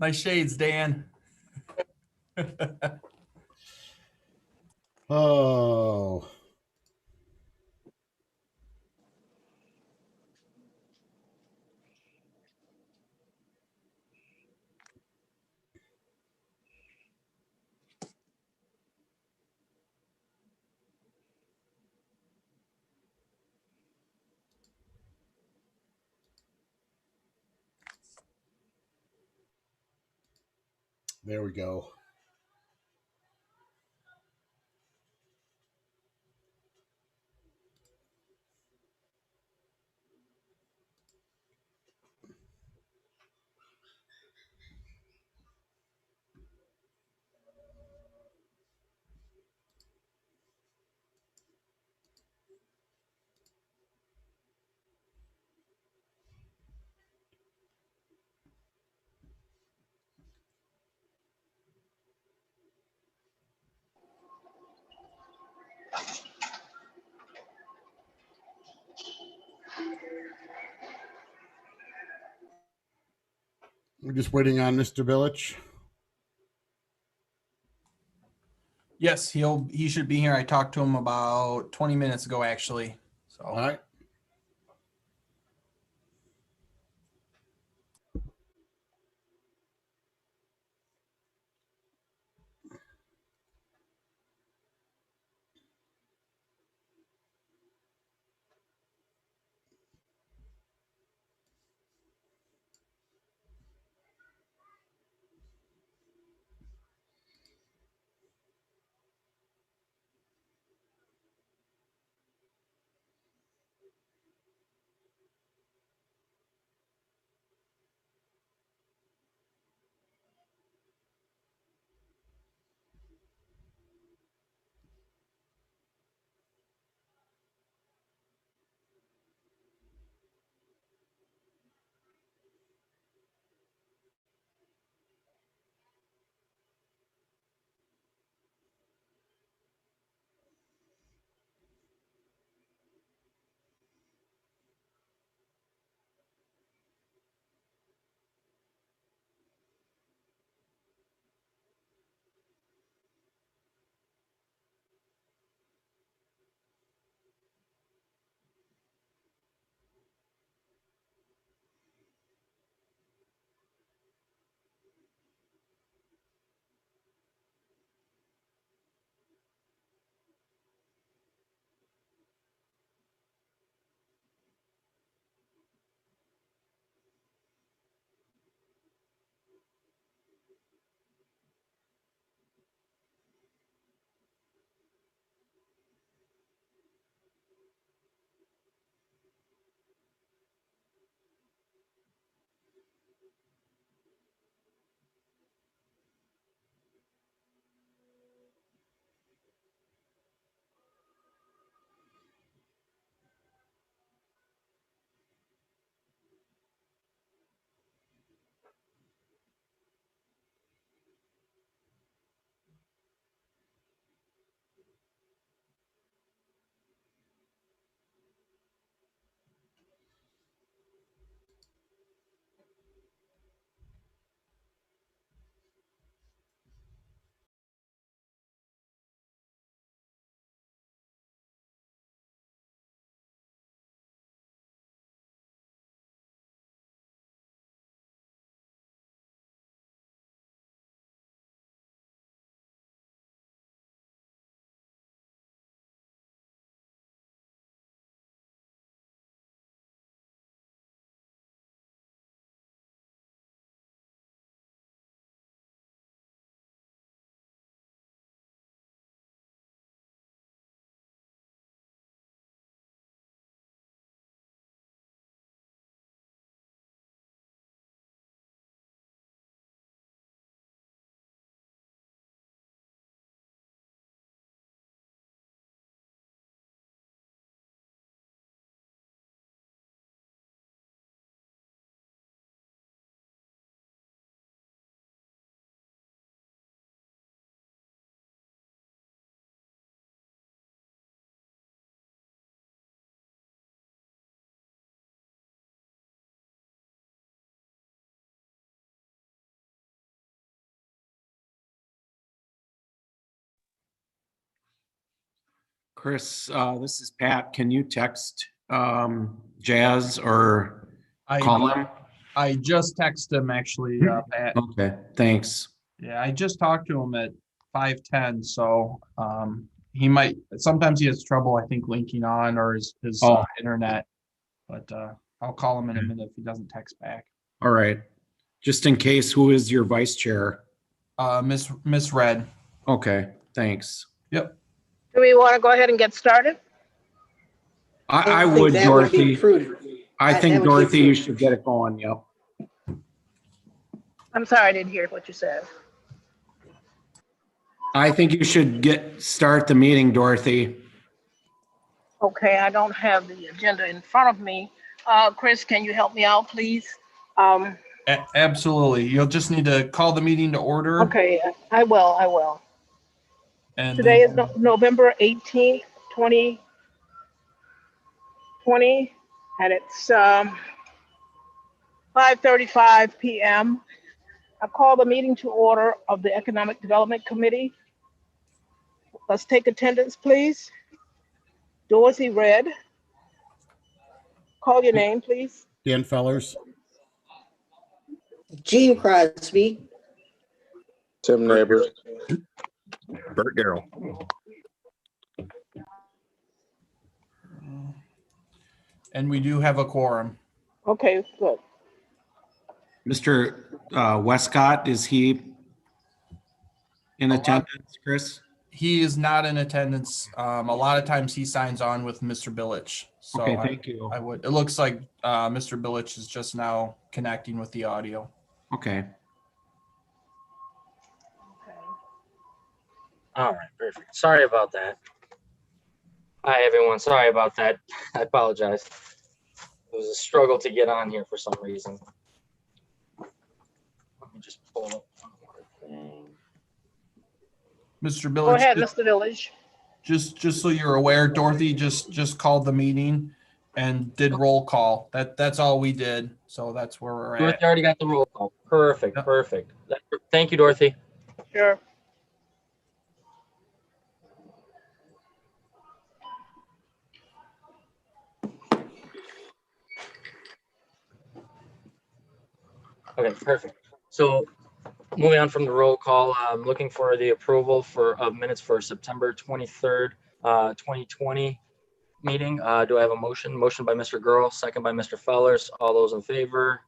Nice shades, Dan. Oh. There we go. We're just waiting on Mr. Village. Yes, he should be here. I talked to him about 20 minutes ago, actually. So All right. Chris, this is Pat. Can you text Jazz or I call him? I just texted him actually, Pat. Okay, thanks. Yeah, I just talked to him at 5:10, so he might, sometimes he has trouble, I think, linking on or his Oh. internet. But I'll call him in a minute if he doesn't text back. All right. Just in case, who is your vice chair? Miss Red. Okay, thanks. Yep. Do we want to go ahead and get started? I think would, that would be Dorothy. prudent. I That think, would be Dorothy, you prudent. should get it going. Yep. I'm sorry, I didn't hear what you said. I think you should start the meeting, Dorothy. Okay, I don't have the agenda in front of me. Chris, can you help me out, please? Absolutely. You'll just need to call the meeting to order. Okay, I will. And Today is November 18th, 2020, and it's 5:35 p.m. I call the meeting to order of the Economic Development Committee. Let's take attendance, please. Dorothy Red. Call your name, please. Dan Fellers, Gene Crosby, Tim Neighbors. Bert Darrell. And we do have a quorum. Okay, good. Mr. Westcott, is he in attendance, Chris? He is not in attendance. A lot of times he signs on with Mr. Billich. So Okay, thank you. I would, it looks like Mr. Billich is just now connecting with the audio. Okay. All right, perfect. Sorry about that. Hi, everyone. Sorry about that. I apologize. It was a struggle to get on here for some reason. Let me just pull up one more thing. Mr. Go Billich, ahead, Mr. Village. just so you're aware, Dorothy just called the meeting and did roll call. That's all we did. So that's where we're Dorothy at. already got the roll call. Perfect, Yep. perfect. Thank you, Dorothy. Sure. Okay, perfect. So moving on from the roll call, I'm looking for the approval of minutes for September 23rd, 2020 meeting. Do I have a motion? Motion by Mr. Girl, second by Mr. Fellers. All those in favor?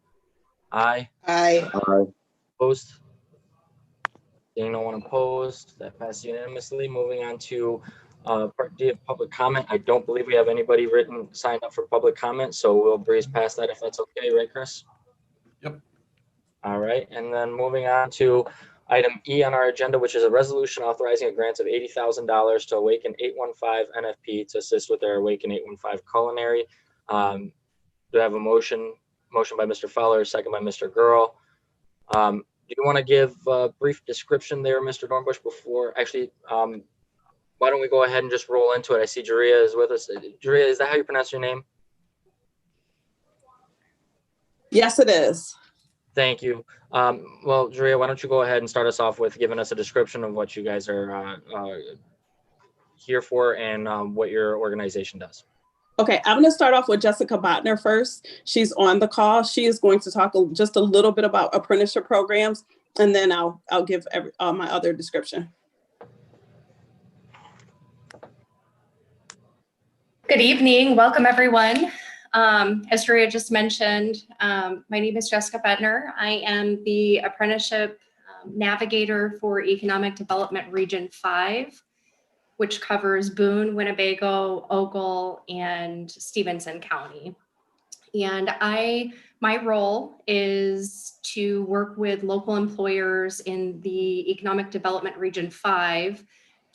Aye. I, Opposed? Seeing no one opposed, that passes unanimously. Moving on to part D of public comment. I don't believe we have anybody signed up for public comment, so we'll breeze past that if that's okay, right, Chris? Yep. All right, and then moving on to item E on our agenda, which is a resolution authorizing a grant of $80,000 to Awaken 815 NFP to assist with their Awaken 815 culinary. Do I have a motion? Motion by Mr. Fowler, second by Mr. Girl. Do you want to give a brief description there, Mr. Dornbush, before actually, why don't we go ahead and just roll into it? I see Jaria is with us. Jaria, is that how you pronounce your name? Yes, it is. Thank you. Well, Jaria, why don't you go ahead and start us off with giving us a description of what you guys are here for and what your organization does. Okay, I'm going to start off with Jessica Botner first. She's on the call. She is going to talk just a little bit about apprenticeship programs, and then I'll give my other description. Good evening. Welcome, everyone. As Maria just mentioned, my name is Jessica Bedner. I am the apprenticeship navigator for Economic Development Region 5, which covers Boone, Winnebago, Ogle, and Stevenson County. And my role is to work with local employers in the Economic Development Region 5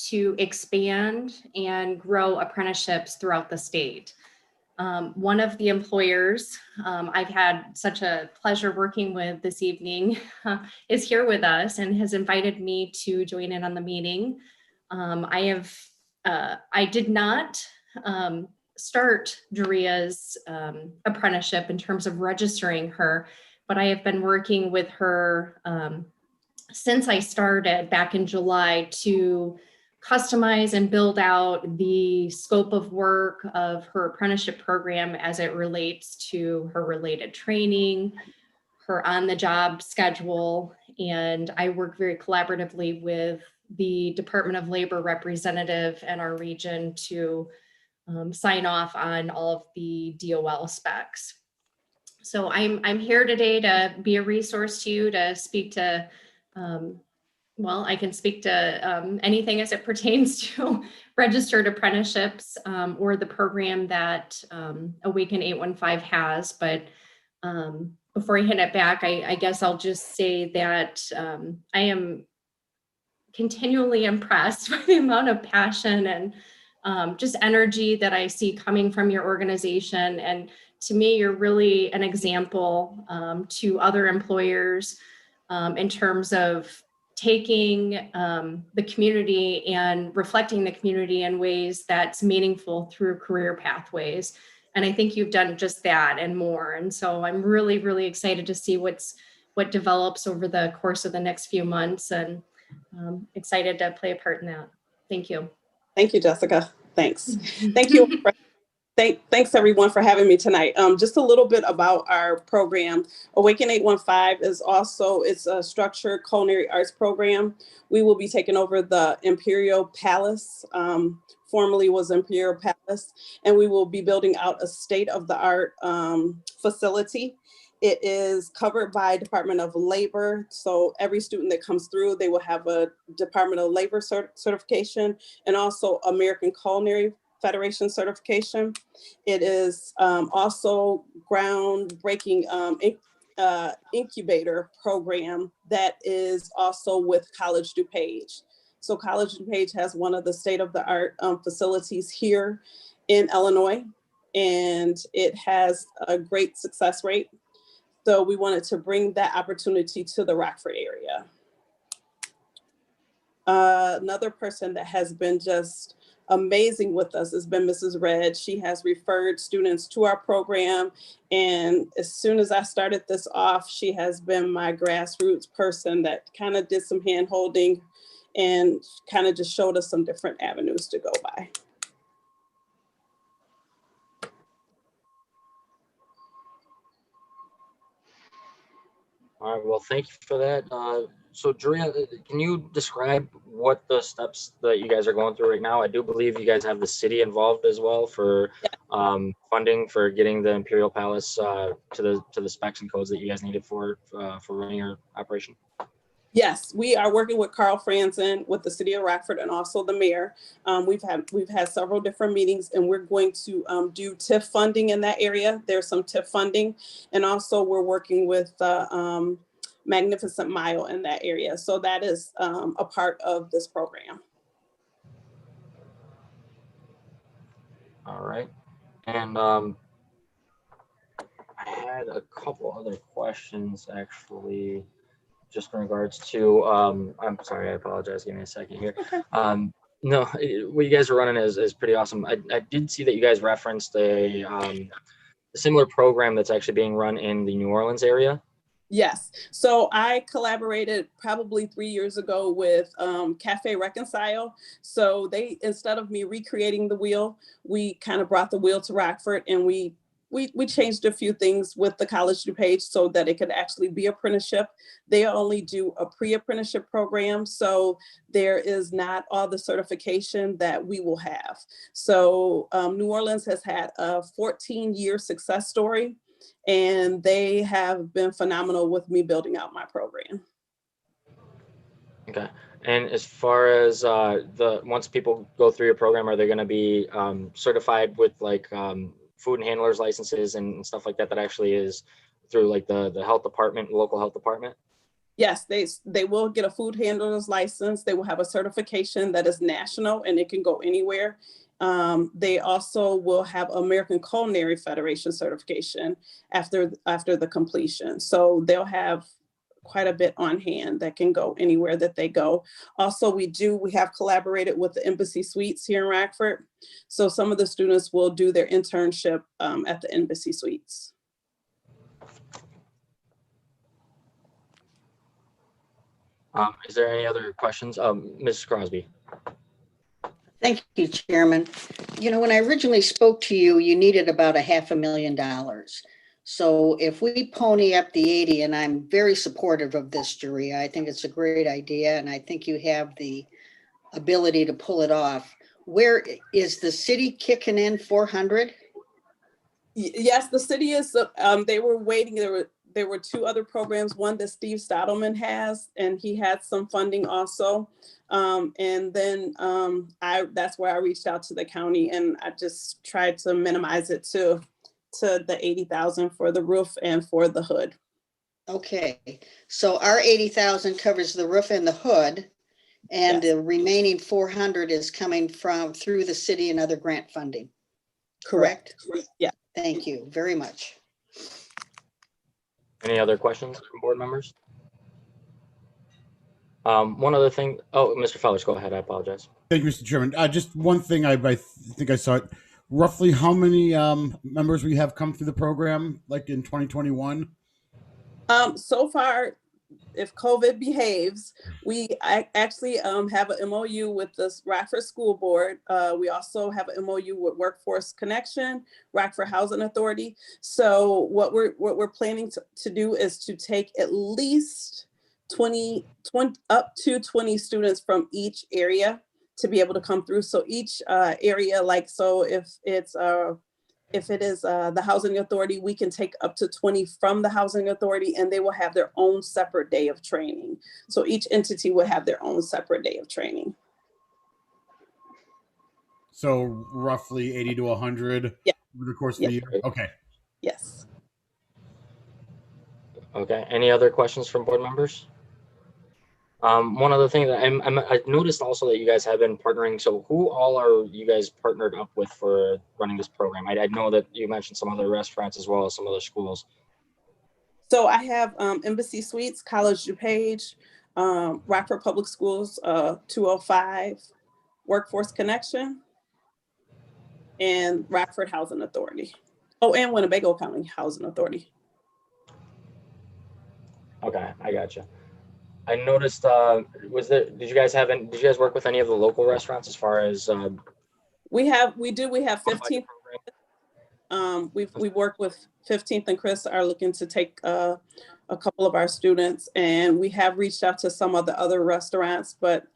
to expand and grow apprenticeships throughout the state. One of the employers I've had such a pleasure working with this evening is here with us and has invited me to join in on the meeting. I did not start Jaria's apprenticeship in terms of registering her, but I have been working with her since I started back in July to customize and build out the scope of work of her apprenticeship program as it relates to her related training, her on-the-job schedule. And I work very collaboratively with the Department of Labor representative in our region to sign off on all of the DOL specs. So I'm here today to be a resource to you, to speak to, well, I can speak to anything as it pertains to registered apprenticeships or the program that Awaken 815 has. But before I hand it back, I guess I'll just say that I am continually impressed by the amount of passion and just energy that I see coming from your organization. And to me, you're really an example to other employers in terms of taking the community and reflecting the community in ways that's meaningful through career pathways. And I think you've done just that and more. And so I'm really, really excited to see what develops over the course of the next few months, and excited to play a part in that. Thank you. Thank you, Jessica. Thanks. Thank you. Thanks everyone for having me tonight. Just a little bit about our program. Awaken 815 is also, it's a structured culinary arts program. We will be taking over the Imperial Palace, formerly was Imperial Palace, and we will be building out a state-of-the-art facility. It is covered by Department of Labor. So every student that comes through, they will have a Department of Labor certification and also American Culinary Federation certification. It is also groundbreaking incubator program that is also with College DuPage. So College DuPage has one of the state-of-the-art facilities here in Illinois, and it has a great success rate. So we wanted to bring that opportunity to the Rockford area. Another person that has been just amazing with us has been Mrs. Red. She has referred students to our program. And as soon as I started this off, she has been my grassroots person that kind of did some hand holding and kind of just showed us some different avenues to go by. All right, well, thank you for that. So Drea, can you describe what the steps that you guys are going through right now? I do believe you guys have the city involved as well for funding for getting the Imperial Palace to the specs and codes that you guys needed for running your operation. Yes, we are working with Carl Franzen with the city of Rockford and also the mayor. We've had several different meetings, and we're going to do TIF funding in that area. There's some TIF funding, and also we're working with Magnificent Mile in that area. So that is a part of this program. All right, and I had a couple other questions actually, just in regards to, I'm sorry, I apologize, give me a second here. Okay. No, what you guys are running is pretty awesome. I did see that you guys referenced a similar program that's actually being run in the New Orleans area. Yes, so I collaborated probably 3 years ago with Cafe Reconcile. So they, instead of me recreating the wheel, we kind of brought the wheel to Rockford, and we changed a few things with the College DuPage so that it could actually be apprenticeship. They only do a pre-apprenticeship program, so there is not all the certification that we will have. So New Orleans has had a 14-year success story, and they have been phenomenal with me building out my program. Okay. And as far as once people go through your program, are they going to be certified with like food and handlers licenses and stuff like that actually is through like the health department, local health department? Yes, they will get a food handler's license. They will have a certification that is national and it can go anywhere. They also will have American Culinary Federation certification after the completion. So they'll have quite a bit on hand that can go anywhere that they go. Also, we have collaborated with the Embassy Suites here in Rockford. So some of the students will do their internship at the Embassy Suites. Is there any other questions? Mrs. Crosby. Thank you, Chairman. You know, when I originally spoke to you, you needed about $500,000. So if we pony up the 80, and I'm very supportive of this, Juria, I think it's a great idea, and I think you have the ability to pull it off. Where is the city kicking in 400? Yes, the city is, they were waiting, there were two other programs, one that Steve Stottleman has, and he had some funding also. And then that's where I reached out to the county, and I just tried to minimize it to the 80,000 for the roof and for the hood. Okay, so our 80,000 covers the roof and the hood, and Yes. the remaining 400 is coming through the city and other grant funding. Correct? Yeah. Thank you very much. Any other questions from board members? One other thing. Oh, Mr. Fellers, go ahead. I apologize. Thank you, Mr. Chairman. Just one thing, I think I saw it. Roughly how many members we have come through the program, like in 2021? So far, if COVID behaves, we actually have an MOU with the Rockford School Board. We also have an MOU with Workforce Connection, Rockford Housing Authority. So what we're planning to do is to take at least 20 up to 20 students from each area to be able to come through. So each area, like, so if it is the Housing Authority, we can take up to 20 from the Housing Authority, and they will have their own separate day of training. So each entity will have their own separate day of training. So roughly 80 to 100 Yeah. over the course of the year? Okay. Yes. Okay. Any other questions from board members? One other thing that I noticed also that you guys have been partnering. So who all are you guys partnered up with for running this program? I know that you mentioned some other restaurants as well as some other schools. So I have Embassy Suites, College DuPage, Rockford Public Schools, 205, Workforce Connection, and Rockford Housing Authority. Oh, and Winnebago County Housing Authority. Okay, I gotcha. I noticed, did you guys work with any of the local restaurants as far as? We have 15th. We work with 15th and Chris are looking to take a couple of our students, and we have reached out to some of the other restaurants, but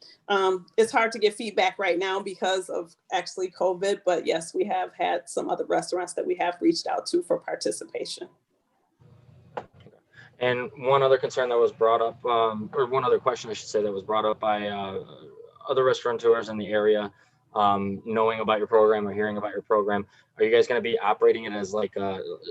it's hard to get feedback right now because of actually COVID. But yes, we have had some other restaurants that we have reached out to for participation. And one other concern that was brought up, or one other question I should say that was brought up by other restaurateurs in the area, knowing about your program or hearing about your program. Are you guys going to be operating it as like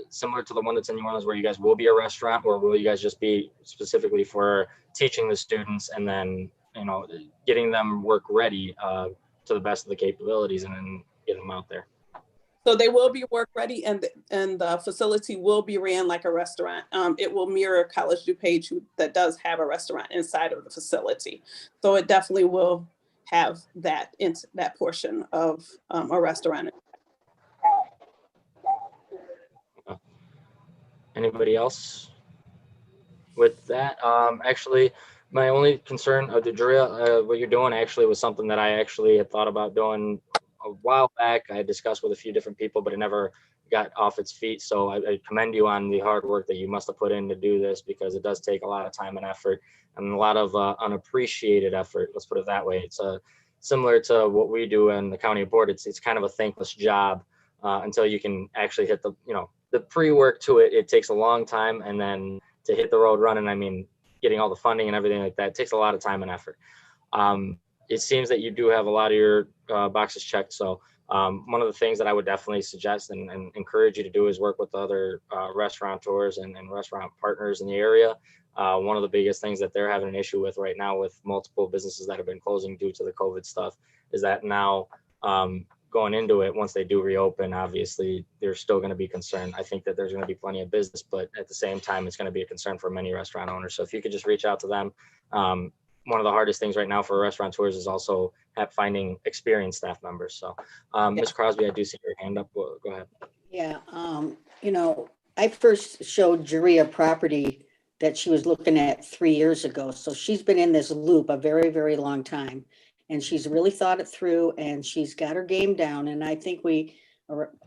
similar to the one that's in New Orleans, where you guys will be a restaurant, or will you guys just be specifically for teaching the students and then, you know, getting them work ready to the best of the capabilities and then get them out there? So they will be work ready, and the facility will be ran like a restaurant. It will mirror College DuPage, that does have a restaurant inside of the facility. So it definitely will have that portion of a restaurant. Anybody else with that? Actually, my only concern, Juria, what you're doing actually was something that I actually had thought about doing a while back. I had discussed with a few different people, but it never got off its feet. So I commend you on the hard work that you must have put in to do this, because it does take a lot of time and effort, and a lot of unappreciated effort. Let's put it that way. It's similar to what we do in the county board. It's kind of a thankless job until you can actually hit the pre-work to it. It takes a long time, and then to hit the road running, I mean, getting all the funding and everything like that, it takes a lot of time and effort. It seems that you do have a lot of your boxes checked. So one of the things that I would definitely suggest and encourage you to do is work with other restaurateurs and restaurant partners in the area. One of the biggest things that they're having an issue with right now, with multiple businesses that have been closing due to the COVID stuff, is that now going into it, once they do reopen, obviously they're still going to be concerned. I think that there's going to be plenty of business, but at the same time, it's going to be a concern for many restaurant owners. So if you could just reach out to them. One of the hardest things right now for restaurateurs is also finding experienced staff members. So Ms. Crosby, I do see your hand up. Go ahead. Yeah, I first showed Juria property that she was looking at 3 years ago. So she's been in this loop a very, very long time. and she's really thought it through, and she's got her game down. And I think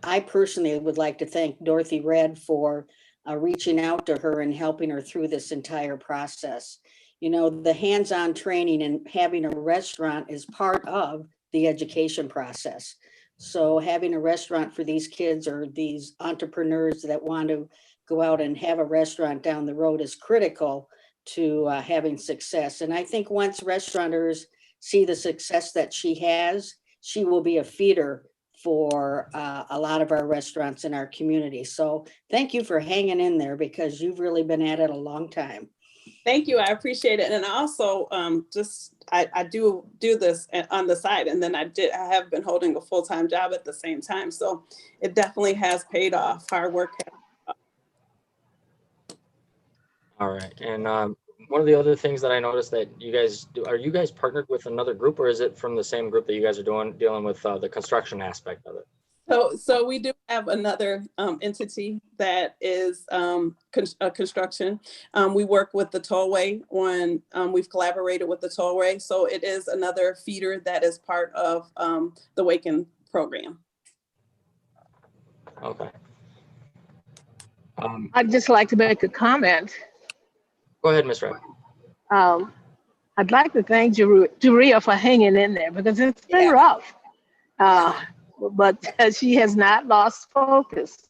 I personally would like to thank Dorothy Red for reaching out to her and helping her through this entire process. You know, the hands-on training and having a restaurant is part of the education process. So having a restaurant for these kids or these entrepreneurs that want to go out and have a restaurant down the road is critical to having success. And I think once restaurateurs see the success that she has, she will be a feeder for a lot of our restaurants in our community. So thank you for hanging in there, because you've really been at it a long time. Thank you. I appreciate it. And I also I do this on the side, and then I have been holding a full-time job at the same time. So it definitely has paid off. Hard work. All right. And one of the other things that I noticed that you guys do, are you guys partnered with another group, or is it from the same group that you guys are dealing with the construction aspect of it? So we do have another entity that is construction. We work with the Tollway on, we've collaborated with the Tollway. So it is another feeder that is part of the Waken program. Okay. I'd just like to make a comment. Go ahead, Ms. Red. I'd like to thank Juria for hanging in there, because it's been rough. But she has not lost focus.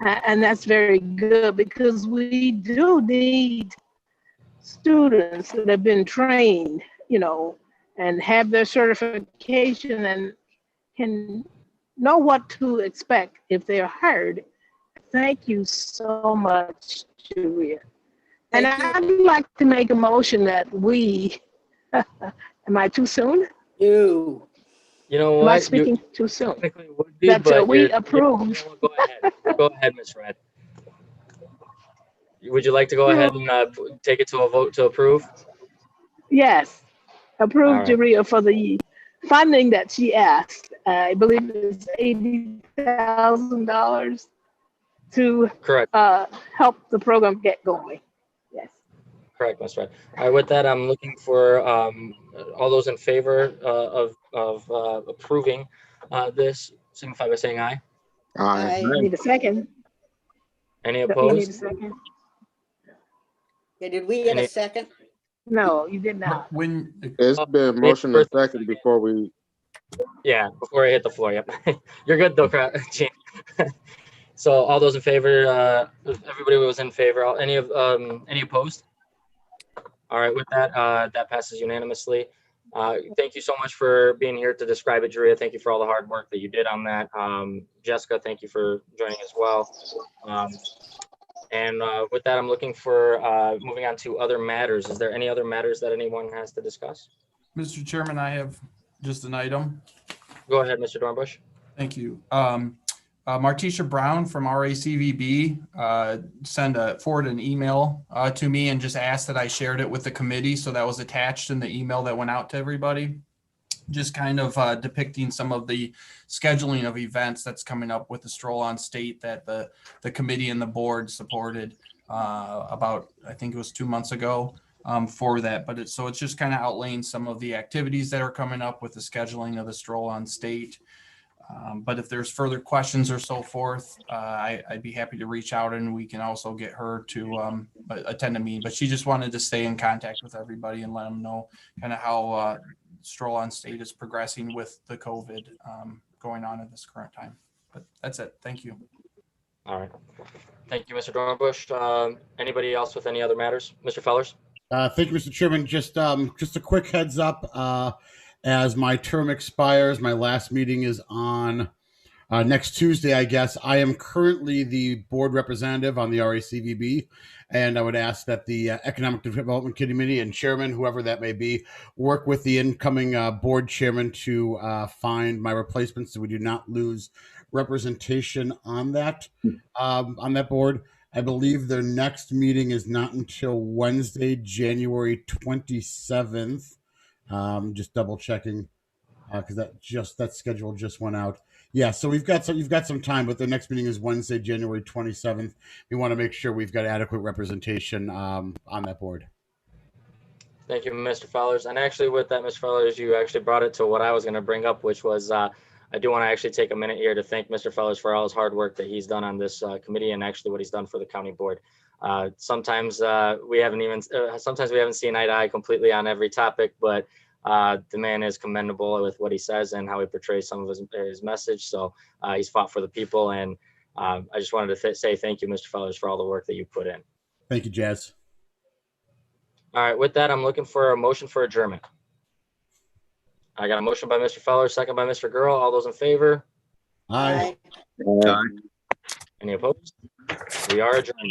And that's very good, because we do need students that have been trained, you know, and have their certification and can know what to expect if they're hired. Thank you so much, Julia. And I'd like to make a motion that we, am I too soon? You. You know what? Am I speaking too soon? Technically would be, That but we approve. Go ahead. Go ahead, Ms. Red. Would you like to go ahead and take it to a vote to approve? Yes, approve All right. Juria for the funding that she asked. I believe it's $80,000 to Correct. help the program get going. Yes. Correct, Ms. Red. All right, with that, I'm looking for all those in favor of approving this, signify by saying aye. Aye. I need a second. Any You need a opposed? second? Yeah, did we get a second? No, you did not. When, It's been motion and second before we, Yeah, before I hit the floor, yep. You're good though, Gene. So all those in favor, everybody was in favor, any opposed? All right, with that, that passes unanimously. Thank you so much for being here to describe it, Juria. Thank you for all the hard work that you did on that. Jessica, thank you for joining as well. And with that, I'm looking for moving on to other matters. Is there any other matters that anyone has to discuss? Mr. Chairman, I have just an item. Go ahead, Mr. Dornbush. Thank you. Martisha Brown from RACVB forwarded an email to me and just asked that I shared it with the committee. So that was attached in the email that went out to everybody. Just kind of depicting some of the scheduling of events that's coming up with the Stroll on State that the committee and the board supported about, I think it was 2 months ago for that. But it's just kind of outlaying some of the activities that are coming up with the scheduling of the Stroll on State. But if there's further questions or so forth, I'd be happy to reach out, and we can also get her to attend a meeting. But she just wanted to stay in contact with everybody and let them know kind of how Stroll on State is progressing with the COVID going on at this current time. But that's it. Thank you. All right. Thank you, Mr. Dornbush. Anybody else with any other matters? Mr. Fellers? Thank you, Mr. Chairman. Just a quick heads up. As my term expires, my last meeting is on next Tuesday, I guess. I am currently the board representative on the RACVB, and I would ask that the Economic Development Committee and chairman, whoever that may be, work with the incoming board chairman to find my replacement so we do not lose representation on that board. I believe their next meeting is not until Wednesday, January 27th. Just double checking because that schedule just went out. Yeah, so you've got some time, but the next meeting is Wednesday, January 27th. We want to make sure we've got adequate representation on that board. Thank you, Mr. Fowlers. And actually with that, Mr. Fowlers, you actually brought it to what I was going to bring up, which was I do want to actually take a minute here to thank Mr. Fowlers for all his hard work that he's done on this committee and actually what he's done for the county board. Sometimes we haven't seen eye to eye completely on every topic, but the man is commendable with what he says and how he portrays some of his message. So he's fought for the people. And I just wanted to say thank you, Mr. Fowlers, for all the work that you put in. Thank you, Jazz. All right, with that, I'm looking for a motion for adjournment. I got a motion by Mr. Fowler, second by Mr. Girl. All those in favor? Aye. Aye. Any opposed? We are adjourned.